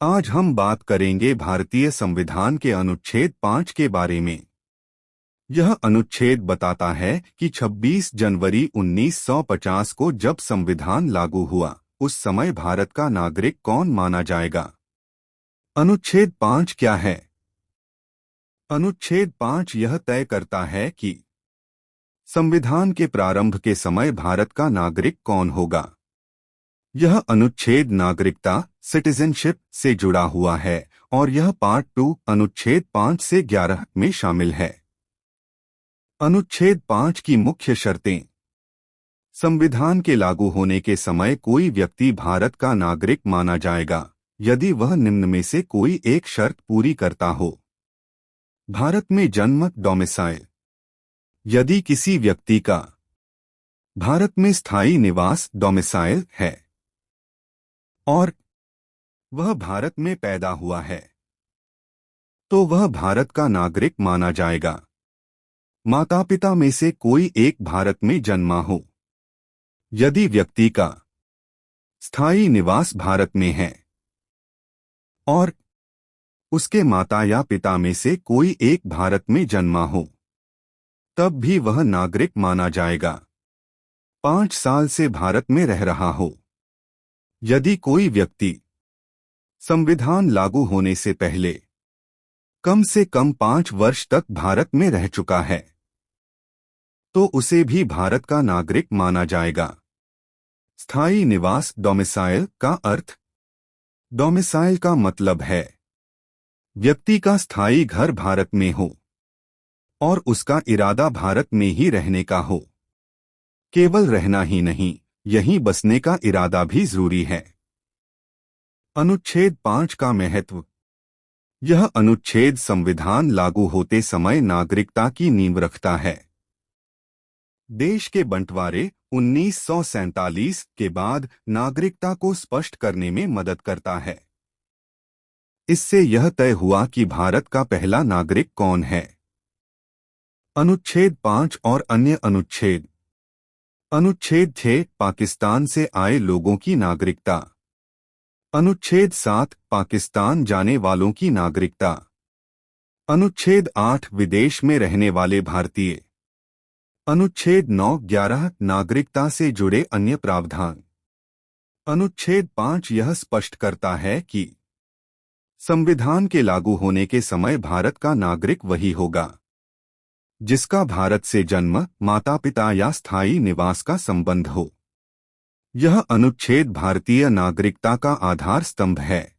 आज हम बात करेंगे भारतीय संविधान के अनुच्छेद 5 के बारे में। यह अनुच्छेद बताता है कि 26 जनवरी 1950 को जब संविधान लागू हुआ, उस समय भारत का नागरिक कौन माना जाएगा। अनुच्छेद 5 क्या है? अनुच्छेद 5 यह तय करता है कि संविधान के प्रारंभ के समय भारत का नागरिक कौन होगा। यह अनुच्छेद नागरिकता सिटीजनशिप से जुड़ा हुआ है और यह पार्ट 2 अनुच्छेद 5 से 11 में शामिल है। अनुच्छेद 5 की मुख्य शर्तें। संविधान के लागू होने के समय कोई व्यक्ति भारत का नागरिक माना जाएगा यदि वह निम्न में से कोई एक शर्त पूरी करता हो। भारत में जन्म डोमिसाइल। यदि किसी व्यक्ति का भारत में स्थायी निवास डोमिसाइल है और वह भारत में पैदा हुआ है तो वह भारत का नागरिक माना जाएगा। माता पिता में से कोई एक भारत में जन्मा हो। यदि व्यक्ति का स्थायी निवास भारत में है और उसके माता या पिता में से कोई एक भारत में जन्मा हो, तब भी वह नागरिक माना जाएगा। 5 साल से भारत में रह रहा हो। यदि कोई व्यक्ति संविधान लागू होने से पहले कम से कम 5 वर्ष तक भारत में रह चुका है तो उसे भी भारत का नागरिक माना जाएगा। स्थायी निवास डोमिसाइल का अर्थ। डोमिसाइल का मतलब है व्यक्ति का स्थायी घर भारत में हो और उसका इरादा भारत में ही रहने का हो। केवल रहना ही नहीं, यहीं बसने का इरादा भी जरूरी है। अनुच्छेद 5 का महत्व। यह अनुच्छेद संविधान लागू होते समय नागरिकता की नींव रखता है। देश के बंटवारे 1947 के बाद नागरिकता को स्पष्ट करने में मदद करता है। इससे यह तय हुआ कि भारत का पहला नागरिक कौन है। अनुच्छेद 5 और अन्य अनुच्छेद। अनुच्छेद 6 पाकिस्तान से आए लोगों की नागरिकता। अनुच्छेद 7 पाकिस्तान जाने वालों की नागरिकता। अनुच्छेद 8 विदेश में रहने वाले भारतीय। अनुच्छेद 9-11 नागरिकता से जुड़े अन्य प्रावधान। अनुच्छेद 5 यह स्पष्ट करता है कि संविधान के लागू होने के समय भारत का नागरिक वही होगा जिसका भारत से जन्म, माता पिता या स्थायी निवास का संबंध हो। यह अनुच्छेद भारतीय नागरिकता का आधार स्तंभ है।